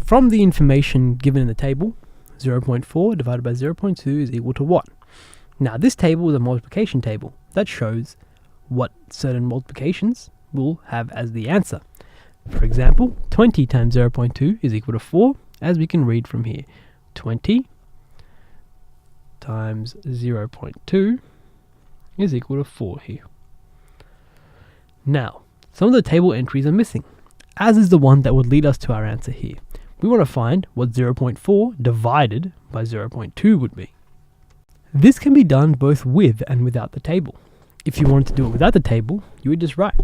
from the information given in the table, 0.4 divided by 0.2 is equal to what? Now this table is a multiplication table that shows what certain multiplications will have as the answer. For example, 20 times 0.2 is equal to 4, as we can read from here. 20 times 0.2 is equal to 4 here. Now, some of the table entries are missing, as is the one that would lead us to our answer here. We want to find what 0.4 divided by 0.2 would be. This can be done both with and without the table. If you wanted to do it without the table, you would just write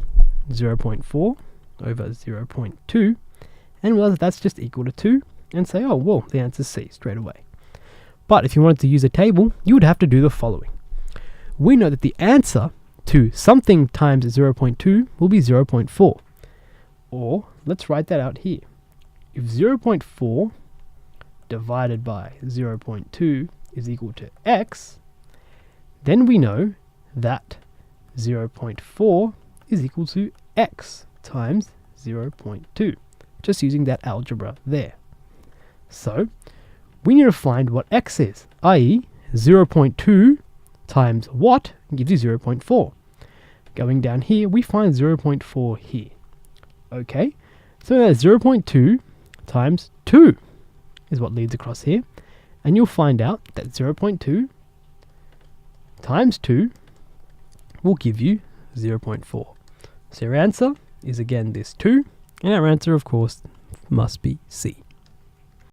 0.4 over 0.2 and realize that that's just equal to 2 and say, oh, well, the answer is C straight away. But if you wanted to use a table, you would have to do the following. We know that the answer to something times 0.2 will be 0.4. Or, let's write that out here. If 0.4 divided by 0.2 is equal to x, then we know that 0.4 is equal to x times 0.2, just using that algebra there. So, we need to find what x is, i.e. 0.2 times what gives you 0.4. Going down here, we find 0.4 here. Okay, so that's 0.2 times 2 is what leads across here, and you'll find out that 0.2 times 2 will give you 0.4. So your answer is again this 2, and our answer of course must be C.